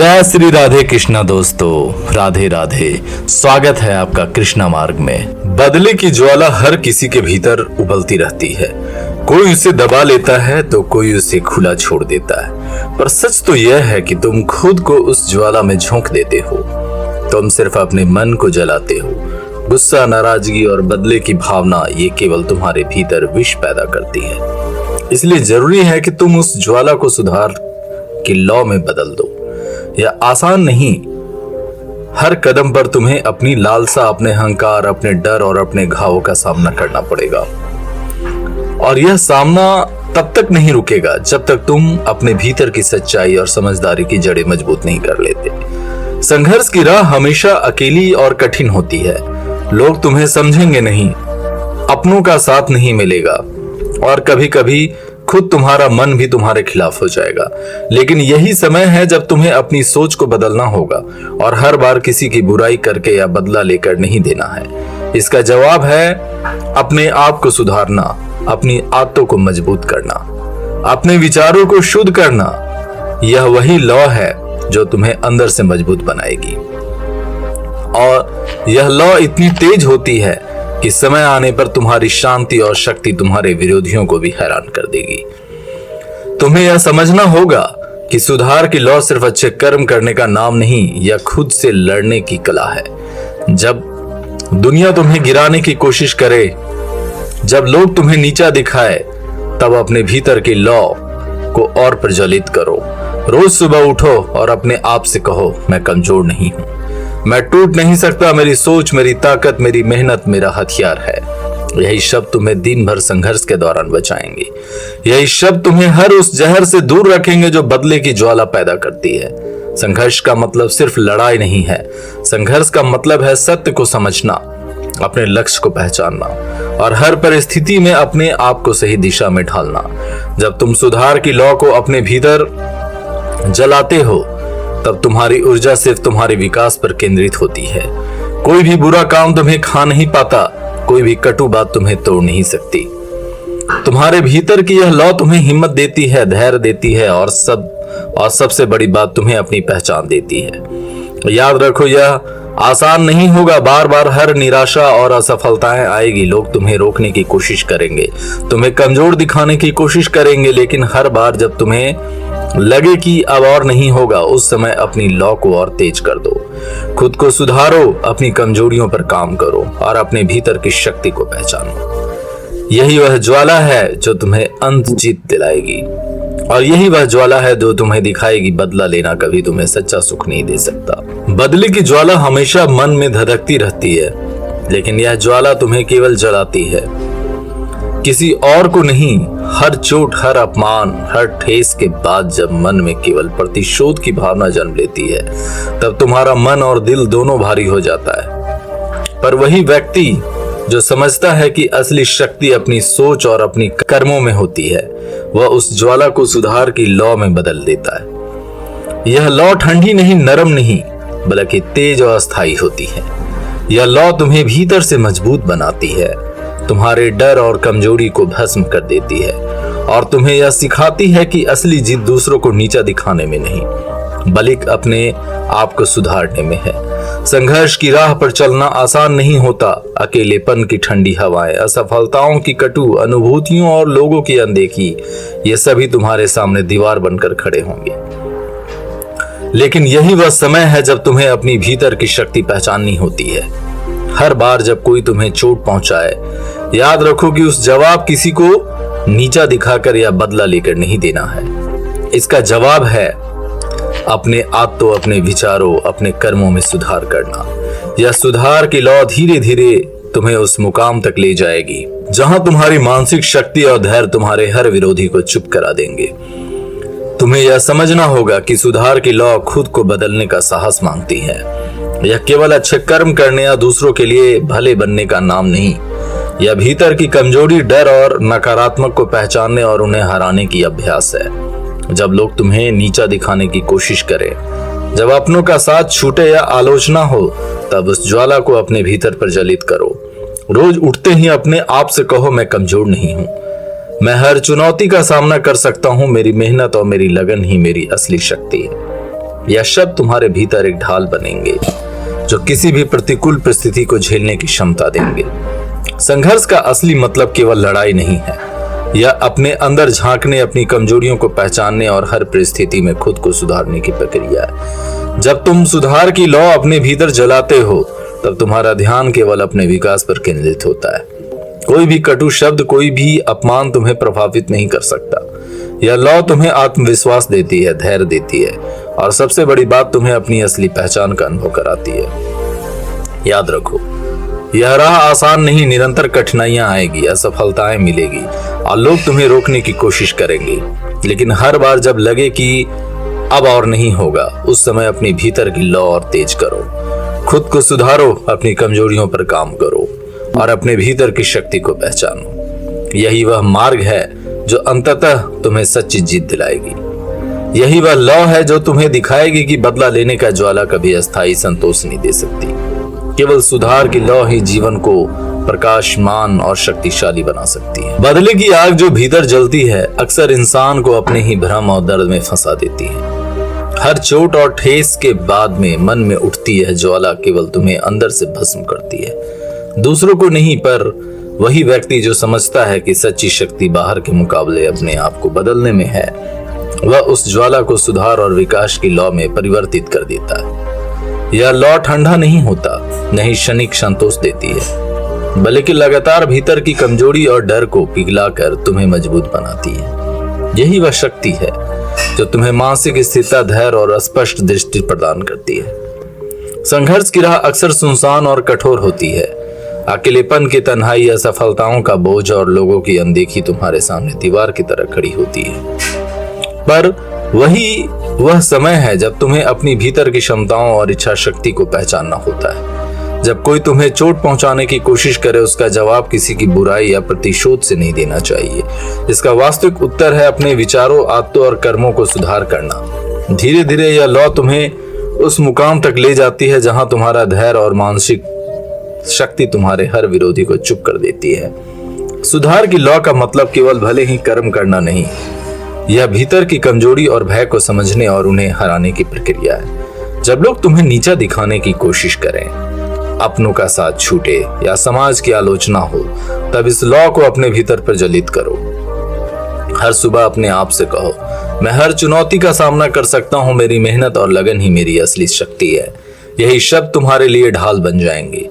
जय श्री राधे कृष्णा दोस्तों, राधे राधे। स्वागत है आपका कृष्णा मार्ग में। बदले की ज्वाला हर किसी के भीतर उबलती रहती है। कोई उसे दबा लेता है तो कोई उसे खुला छोड़ देता है, पर सच तो यह है कि तुम खुद को उस ज्वाला में झोंक देते हो। तुम सिर्फ अपने मन को जलाते हो। गुस्सा, नाराजगी और बदले की भावना ये केवल तुम्हारे भीतर विष पैदा करती है। इसलिए जरूरी है कि तुम उस ज्वाला को सुधार की लौ में बदल दो। यह आसान नहीं। हर कदम पर तुम्हें अपनी लालसा, अपने अहंकार, अपने डर और अपने घावों का सामना करना पड़ेगा। और यह सामना तब तक नहीं रुकेगा जब तक तुम अपने भीतर की सच्चाई और समझदारी की जड़ें मजबूत नहीं कर लेते। संघर्ष की राह हमेशा अकेली और कठिन होती है। लोग तुम्हें समझेंगे नहीं, अपनों का साथ नहीं मिलेगा और कभी कभी खुद तुम्हारा मन भी तुम्हारे खिलाफ हो जाएगा। लेकिन यही समय है जब तुम्हें अपनी सोच को बदलना होगा और हर बार किसी की बुराई करके या बदला लेकर नहीं देना है। इसका जवाब है अपने आप को सुधारना, अपनी आदतों को मजबूत करना, अपने विचारों को शुद्ध करना। यह वही लौ है जो तुम्हें अंदर से मजबूत बनाएगी। और यह लौ इतनी तेज होती है कि समय आने पर तुम्हारी शांति और शक्ति तुम्हारे विरोधियों को भी हैरान कर देगी। तुम्हें यह समझना होगा कि सुधार की लौ सिर्फ अच्छे कर्म करने का नाम नहीं, यह खुद से लड़ने की कला है। जब दुनिया तुम्हें गिराने की कोशिश करे, जब लोग तुम्हें नीचा दिखाए, तब अपने भीतर की लौ को और प्रज्वलित करो। रोज सुबह उठो और अपने आप से कहो, मैं कमजोर नहीं हूं, मैं टूट नहीं सकता, मेरी सोच, मेरी ताकत, मेरी मेहनत मेरा हथियार है। यही शब्द तुम्हें दिन भर संघर्ष के दौरान बचाएंगे। यही शब्द तुम्हें हर उस जहर से दूर रखेंगे जो बदले की ज्वाला पैदा करती है। संघर्ष का मतलब सिर्फ लड़ाई नहीं है। संघर्ष का मतलब है सत्य को समझना, अपने लक्ष्य को पहचानना और हर परिस्थिति में अपने आप को सही दिशा में ढालना। जब तुम सुधार की लौ को अपने भीतर जलाते हो, तब तुम्हारी ऊर्जा सिर्फ तुम्हारे विकास पर केंद्रित होती है। कोई भी बुरा काम तुम्हें खा नहीं पाता, कोई भी कटु बात तुम्हें तोड़ नहीं सकती। तुम्हारे भीतर की यह लौ तुम्हें हिम्मत देती है, धैर्य देती है और सबसे बड़ी बात तुम्हें अपनी पहचान देती है। याद रखो, यह आसान नहीं होगा। बार बार हर निराशा और असफलताएं आएगी। लोग तुम्हें रोकने की कोशिश करेंगे, तुम्हें कमजोर दिखाने की कोशिश करेंगे, लेकिन हर बार जब तुम्हें लगे कि अब और नहीं होगा, उस समय अपनी लौ को और तेज कर दो। खुद को सुधारो, अपनी कमजोरियों पर काम करो और अपने भीतर की शक्ति को पहचानो। यही वह ज्वाला है जो तुम्हें अंत जीत दिलाएगी और यही वह ज्वाला है जो तुम्हें दिखाएगी बदला लेना कभी तुम्हें सच्चा सुख नहीं दे सकता। बदले की ज्वाला हमेशा मन में धधकती रहती है, लेकिन यह ज्वाला तुम्हें केवल जलाती है, किसी और को नहीं। हर चोट, हर अपमान, हर ठेस के बाद जब मन में केवल प्रतिशोध की भावना जन्म लेती है, तब तुम्हारा मन और दिल दोनों भारी हो जाता है। पर वही व्यक्ति जो समझता है कि असली शक्ति अपनी सोच और अपनी कर्मों में होती है, वह उस ज्वाला को सुधार की लौ में बदल देता है। यह लौ ठंडी नहीं, नरम नहीं, बल्कि तेज और अस्थायी होती है। यह लौ तुम्हें भीतर से मजबूत बनाती है, तुम्हारे डर और कमजोरी को भस्म कर देती है और तुम्हें यह सिखाती है कि असली जीत दूसरों को नीचा दिखाने में नहीं, बल्कि अपने आप को सुधारने में है। संघर्ष की राह पर चलना आसान नहीं होता। अकेलेपन की ठंडी हवाएं, असफलताओं की कटु अनुभूतियों और लोगों की अनदेखी, ये सभी तुम्हारे सामने दीवार बनकर खड़े होंगे। लेकिन यही वह समय है जब तुम्हें अपनी भीतर की शक्ति पहचाननी होती है। हर बार जब कोई तुम्हें चोट पहुंचाए, याद रखो कि उस जवाब किसी को नीचा दिखाकर या बदला लेकर नहीं देना है। इसका जवाब है अपने आदतों, अपने विचारों, अपने कर्मों में सुधार करना। यह सुधार की लौ धीरे धीरे तुम्हें उस मुकाम तक ले जाएगी जहां तुम्हारी मानसिक शक्ति और धैर्य तुम्हारे हर विरोधी को चुप करा देंगे। तुम्हें यह समझना होगा कि सुधार की लौ खुद को बदलने का साहस मांगती है। यह केवल अच्छे कर्म करने या दूसरों के लिए भले बनने का नाम नहीं, यह भीतर की कमजोरी, डर और नकारात्मक को पहचानने और उन्हें हराने की अभ्यास है। जब लोग तुम्हें नीचा दिखाने की कोशिश करें, जब अपनों का साथ छूटे या आलोचना हो, तब उस ज्वाला को अपने भीतर प्रज्वलित करो। रोज उठते ही अपने आप से कहो, मैं कमजोर नहीं हूं, मैं हर चुनौती का सामना कर सकता हूं, मेरी मेहनत और मेरी लगन ही मेरी असली शक्ति है। यह शब्द तुम्हारे भीतर एक ढाल बनेंगे जो किसी भी प्रतिकूल परिस्थिति को झेलने की क्षमता देंगे। संघर्ष का असली मतलब केवल लड़ाई नहीं है, यह अपने अंदर झांकने, अपनी कमजोरियों को पहचानने और हर परिस्थिति में खुद को सुधारने की प्रक्रिया है। जब तुम सुधार की लौ अपने भीतर जलाते हो तब तुम्हारा ध्यान केवल अपने विकास पर केंद्रित होता है। कोई भी कटु शब्द, कोई भी अपमान तुम्हें प्रभावित नहीं कर सकता। यह लौ तुम्हें आत्मविश्वास देती है, धैर्य देती है और सबसे बड़ी बात, तुम्हें अपनी असली पहचान का अनुभव कराती है। याद रखो, यह राह आसान नहीं, निरंतर कठिनाइयां आएगी, असफलताएं मिलेगी और लोग तुम्हें रोकने की कोशिश करेंगे, लेकिन हर बार जब लगे कि अब और नहीं होगा, उस समय अपने भीतर की लौ और तेज करो, खुद को सुधारो, अपनी कमजोरियों पर काम करो और अपने भीतर की शक्ति को पहचानो। यही वह मार्ग है जो अंततः तुम्हें सच्ची जीत दिलाएगी। यही वह लौ है जो तुम्हें दिखाएगी कि बदला लेने का ज्वाला कभी अस्थायी संतोष नहीं दे सकती। केवल सुधार की लौ ही जीवन को प्रकाशमान और शक्तिशाली बना सकती है। बदले की आग जो भीतर जलती है अक्सर इंसान को अपने ही भ्रम और दर्द में फंसा देती है। हर चोट और ठेस के बाद में मन में उठती यह ज्वाला केवल तुम्हें अंदर से भस्म करती है, दूसरों को नहीं। पर वही व्यक्ति जो समझता है कि सच्ची शक्ति बाहर के मुकाबले अपने आप को बदलने में है, वह उस ज्वाला को सुधार और विकास की लौ में परिवर्तित कर देता है। यह लौ ठंडा नहीं होता, नहीं क्षणिक संतोष देती है, बल्कि लगातार भीतर की कमजोरी और डर को पिघलाकर तुम्हें मजबूत बनाती है। यही वह शक्ति है जो तुम्हें मानसिक स्थिरता, धैर्य और स्पष्ट दृष्टि प्रदान करती है। संघर्ष की राह अक्सर सुनसान और कठोर होती है। अकेलेपन की तन्हाई, असफलताओं का बोझ और लोगों की अनदेखी तुम्हारे सामने दीवार की तरह खड़ी होती है। पर वही वह समय है जब तुम्हें अपनी भीतर की क्षमताओं और इच्छा शक्ति को पहचानना होता है। जब कोई तुम्हें चोट पहुंचाने की कोशिश करे, उसका जवाब किसी की बुराई या प्रतिशोध से नहीं देना चाहिए। इसका वास्तविक उत्तर है अपने विचारों, आदतों और कर्मों को सुधार करना। धीरे धीरे यह लौ तुम्हें उस मुकाम तक ले जाती है जहां तुम्हारा धैर्य और मानसिक शक्ति तुम्हारे हर विरोधी को चुप कर देती है। सुधार की लौ का मतलब केवल भले ही कर्म करना नहीं, यह भीतर की कमजोरी और भय को समझने और उन्हें हराने की प्रक्रिया है। जब लोग तुम्हें नीचा दिखाने की कोशिश करें, अपनों का साथ छूटे या समाज की आलोचना हो, तब इस लौ को अपने भीतर प्रज्वलित करो। हर सुबह अपने आप से कहो, मैं हर चुनौती का सामना कर सकता हूं, मेरी मेहनत और लगन ही मेरी असली शक्ति है। यही शब्द तुम्हारे लिए ढाल बन जाएंगे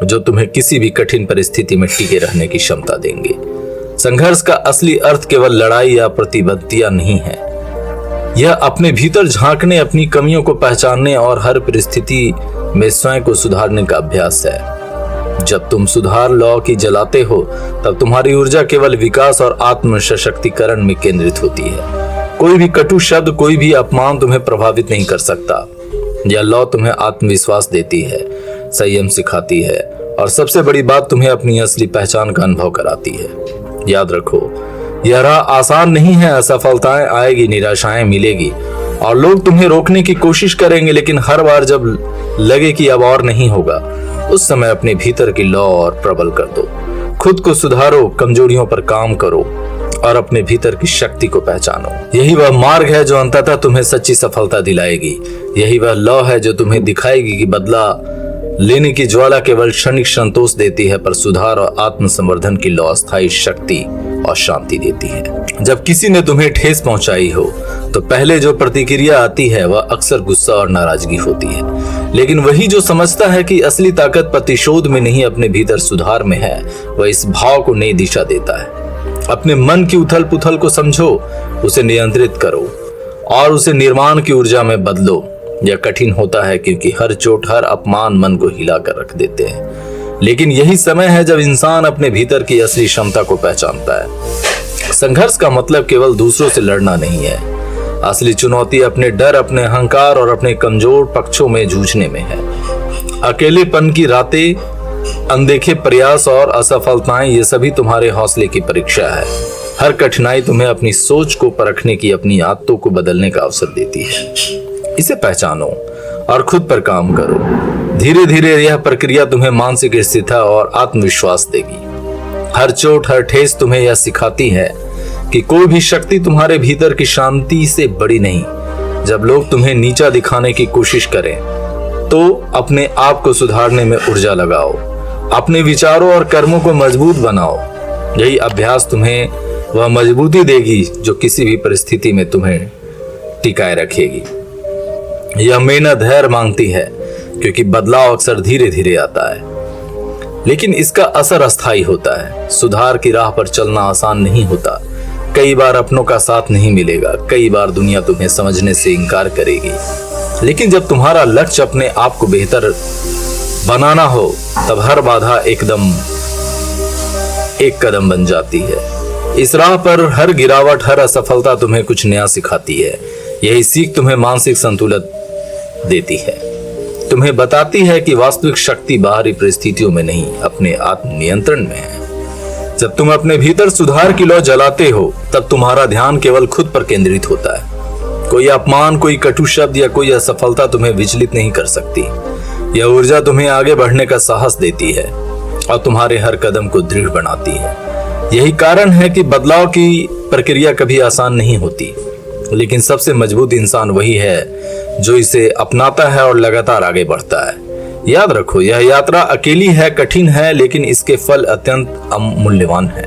जो तुम्हें किसी भी कठिन परिस्थिति में टिके रहने की क्षमता देंगे। संघर्ष का असली अर्थ केवल लड़ाई या प्रतिबद्धता नहीं है, यह अपने भीतर झांकने, अपनी कमियों को पहचानने और हर परिस्थिति में स्वयं को सुधारने का अभ्यास है। जब तुम सुधार लौ की जलाते हो तब तुम्हारी ऊर्जा केवल विकास और आत्म सशक्तिकरण में केंद्रित होती है। कोई भी कटु शब्द, कोई भी अपमान तुम्हें प्रभावित नहीं कर सकता। यह लौ तुम्हें आत्मविश्वास देती है, संयम सिखाती है और सबसे बड़ी बात, तुम्हें अपनी असली पहचान का अनुभव कराती है। याद रखो, यह राह आसान नहीं है, असफलताएं आएगी, निराशाएं मिलेगी और लोग तुम्हें रोकने की कोशिश करेंगे, लेकिन हर बार जब लगे कि अब और नहीं होगा, उस समय अपने भीतर की लौ और प्रबल कर दो। खुद को सुधारो, कमजोरियों पर काम करो और अपने भीतर की शक्ति को पहचानो। यही वह मार्ग है जो अंततः तुम्हें सच्ची सफलता दिलाएगी। यही वह लौ है जो तुम्हें दिखाएगी कि बदला लेने की ज्वाला केवल क्षणिक संतोष देती है, पर सुधार और आत्मसंवर्धन की लौ अस्थायी शक्ति और शांति देती है। जब किसी ने तुम्हें ठेस पहुंचाई हो तो पहले जो प्रतिक्रिया आती है वह अक्सर गुस्सा और नाराजगी होती है, लेकिन वही जो समझता है कि असली ताकत प्रतिशोध में नहीं अपने भीतर सुधार में है, वह इस भाव को नई दिशा देता है। अपने मन की उथल पुथल को समझो, उसे नियंत्रित करो और उसे निर्माण की ऊर्जा में बदलो। यह कठिन होता है क्योंकि हर चोट, हर अपमान मन को हिलाकर रख देते हैं, लेकिन यही समय है जब इंसान अपने भीतर की असली क्षमता को पहचानता है। संघर्ष का मतलब केवल दूसरों से लड़ना नहीं है, असली चुनौती अपने डर, अपने अहंकार और अपने कमजोर पक्षों में जूझने में है। अकेलेपन की रातें, अनदेखे प्रयास और असफलताएं, ये सभी तुम्हारे हौसले की परीक्षा है। हर कठिनाई तुम्हें अपनी सोच को परखने की, अपनी आदतों को बदलने का अवसर देती है। इसे पहचानो और खुद पर काम करो। धीरे धीरे यह प्रक्रिया तुम्हें मानसिक स्थिरता और आत्मविश्वास देगी। हर चोट, हर ठेस तुम्हें यह सिखाती है कि कोई भी शक्ति तुम्हारे भीतर की शांति से बड़ी नहीं, जब लोग तुम्हें नीचा दिखाने की कोशिश करें तो अपने आप को सुधारने में ऊर्जा लगाओ, अपने विचारों और कर्मों को मजबूत बनाओ। यही अभ्यास तुम्हें वह मजबूती देगी जो किसी भी परिस्थिति में तुम्हें टिकाए रखेगी। यह मेहनत धैर्य मांगती है, क्योंकि बदलाव अक्सर धीरे धीरे आता है, लेकिन इसका असर अस्थायी होता है। सुधार की राह पर चलना आसान नहीं होता। कई बार अपनों का साथ नहीं मिलेगा, कई बार दुनिया तुम्हें समझने से इनकार करेगी, लेकिन जब तुम्हारा लक्ष्य अपने आप को बेहतर बनाना हो, तब हर बाधा एक कदम बन जाती है। इस राह पर हर गिरावट, हर असफलता तुम्हें कुछ नया सिखाती है। यही सीख तुम्हें मानसिक संतुलन देती है, तुम्हें बताती है कि वास्तविक शक्ति बाहरी परिस्थितियों में नहीं, अपने आत्म नियंत्रण में है। जब तुम अपने भीतर सुधार की लौ जलाते हो, तब तुम्हारा ध्यान केवल खुद पर केंद्रित होता है। कोई अपमान, कोई कटु शब्द या कोई असफलता तुम्हें विचलित नहीं कर सकती। यह ऊर्जा तुम्हें आगे बढ़ने का साहस देती है और तुम्हारे हर कदम को दृढ़ बनाती है। यही कारण है कि बदलाव की प्रक्रिया कभी आसान नहीं होती, लेकिन सबसे मजबूत इंसान वही है जो इसे अपनाता है और लगातार आगे बढ़ता है। याद रखो, यह यात्रा अकेली है, कठिन है, लेकिन इसके फल अत्यंत अमूल्यवान है।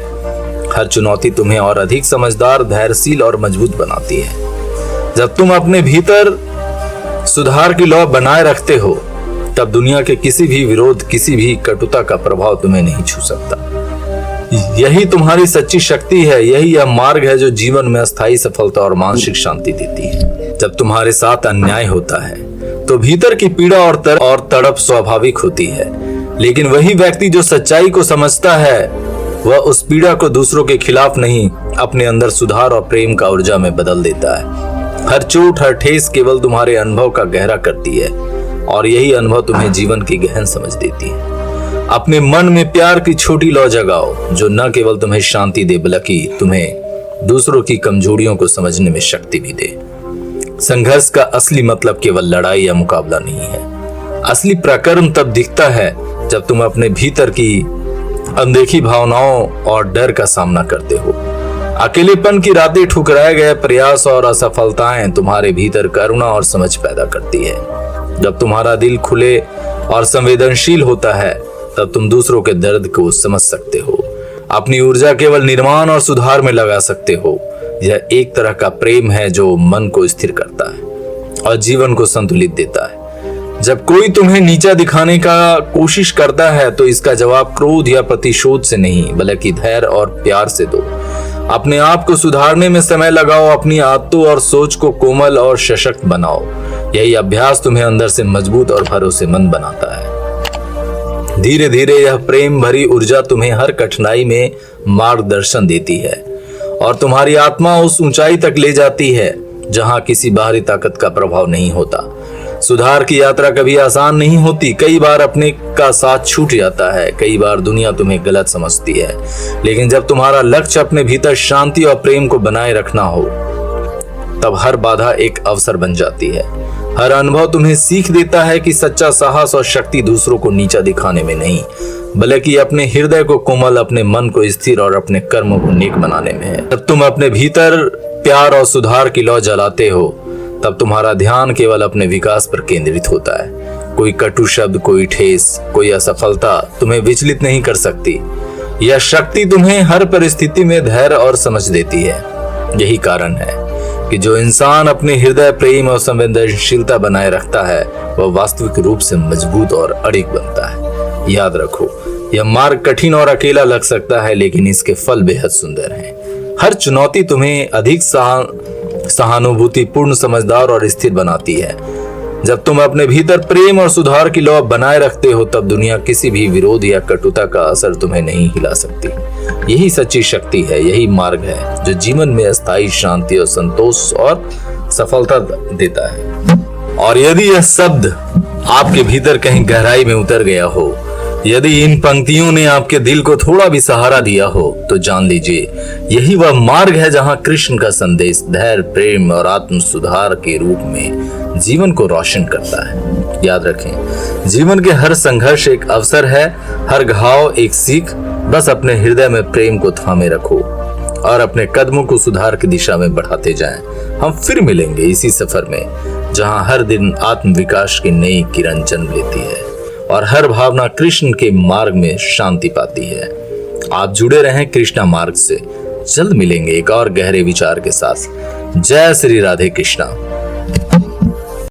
हर चुनौती तुम्हें और अधिक समझदार, धैर्यशील और मजबूत बनाती है। जब तुम अपने भीतर सुधार की लौ बनाए रखते हो, तब दुनिया के किसी भी विरोध, किसी भी कटुता का प्रभाव तुम्हें नहीं छू सकता। यही तुम्हारी सच्ची शक्ति है, यही यह मार्ग है जो जीवन में अस्थायी सफलता और मानसिक शांति देती है। जब तुम्हारे साथ अन्याय होता है तो भीतर की पीड़ा और तड़प स्वाभाविक होती है, लेकिन वही व्यक्ति जो सच्चाई को समझता है, वह उस पीड़ा को दूसरों के खिलाफ नहीं, अपने अंदर सुधार और प्रेम का ऊर्जा में बदल देता है। हर चोट, हर ठेस केवल तुम्हारे अनुभव का गहरा करती है, और यही अनुभव तुम्हें जीवन की गहन समझ देती है। अपने मन में प्यार की छोटी लौ जगाओ, जो न केवल तुम्हें शांति दे, बल्कि तुम्हें दूसरों की कमजोरियों को समझने में शक्ति भी दे। संघर्ष का असली मतलब केवल लड़ाई या मुकाबला नहीं है। असली पराक्रम तब दिखता है जब तुम अपने भीतर की अनदेखी भावनाओं और डर का सामना करते हो। अकेलेपन की रातें, ठुकराए गए प्रयास और असफलताएं तुम्हारे भीतर करुणा और समझ पैदा करती है। जब तुम्हारा दिल खुले और संवेदनशील होता है, तब तुम दूसरों के दर्द को समझ सकते हो, अपनी ऊर्जा केवल निर्माण और सुधार में लगा सकते हो। यह एक तरह का प्रेम है जो मन को स्थिर करता है और जीवन को संतुलित देता है। जब कोई तुम्हें नीचा दिखाने का कोशिश करता है, तो इसका जवाब क्रोध या प्रतिशोध से नहीं, बल्कि धैर्य और प्यार से दो। अपने आप को सुधारने में समय लगाओ, अपनी आदतों और सोच को कोमल और सशक्त बनाओ। यही अभ्यास तुम्हें अंदर से मजबूत और भरोसेमंद बनाता है। धीरे धीरे यह प्रेम भरी ऊर्जा तुम्हें हर कठिनाई में मार्गदर्शन देती है और तुम्हारी आत्मा उस ऊंचाई तक ले जाती है जहां किसी बाहरी ताकत का प्रभाव नहीं होता। सुधार की यात्रा कभी आसान नहीं होती। कई बार अपने का साथ छूट जाता है, कई बार दुनिया तुम्हें गलत समझती है, लेकिन जब तुम्हारा लक्ष्य अपने भीतर शांति और प्रेम को बनाए रखना हो, तब हर बाधा एक अवसर बन जाती है। हर अनुभव तुम्हें सीख देता है कि सच्चा साहस और शक्ति दूसरों को नीचा दिखाने में नहीं, बल्कि अपने हृदय को कोमल, अपने मन को स्थिर और अपने कर्मों को नेक बनाने में है। जब तुम अपने भीतर प्यार और सुधार की लौ जलाते हो, तब तुम्हारा ध्यान केवल अपने विकास पर केंद्रित होता है। कोई कटु शब्द, कोई ठेस, कोई असफलता तुम्हें विचलित नहीं कर सकती। यह शक्ति तुम्हें हर परिस्थिति में धैर्य और समझ देती है। यही कारण है कि जो इंसान अपने हृदय प्रेम और संवेदनशीलता बनाए रखता है, वह वास्तविक रूप से मजबूत और अड़िग बनता है। याद रखो, यह मार्ग कठिन और अकेला लग सकता है, लेकिन इसके फल बेहद सुंदर हैं। हर चुनौती तुम्हें अधिक सहानुभूतिपूर्ण, समझदार और स्थिर बनाती है। जब तुम अपने भीतर प्रेम और सुधार की लौ बनाए रखते हो, तब दुनिया किसी भी विरोध या कटुता का असर तुम्हें नहीं हिला सकती। यही सच्ची शक्ति है, यही मार्ग है जो जीवन में अस्थायी शांति और संतोष और सफलता देता है। और यदि यह शब्द आपके भीतर कहीं गहराई में उतर गया हो, यदि इन पंक्तियों ने आपके दिल को थोड़ा भी सहारा दिया हो, तो जान लीजिए यही वह मार्ग है जहां कृष्ण का संदेश धैर्य, प्रेम और आत्म सुधार के रूप में जीवन को रोशन करता है। याद रखें, जीवन के हर संघर्ष एक अवसर है, हर घाव एक सीख। बस अपने हृदय में प्रेम को थामे रखो और अपने कदमों को सुधार की दिशा में बढ़ाते जाएं। हम फिर मिलेंगे इसी सफर में, जहां हर दिन आत्मविकास की नई किरण जन्म लेती है और हर भावना कृष्ण के मार्ग में शांति पाती है। आप जुड़े रहें कृष्णा मार्ग से। जल्द मिलेंगे एक और गहरे विचार के साथ। जय श्री राधे कृष्णा।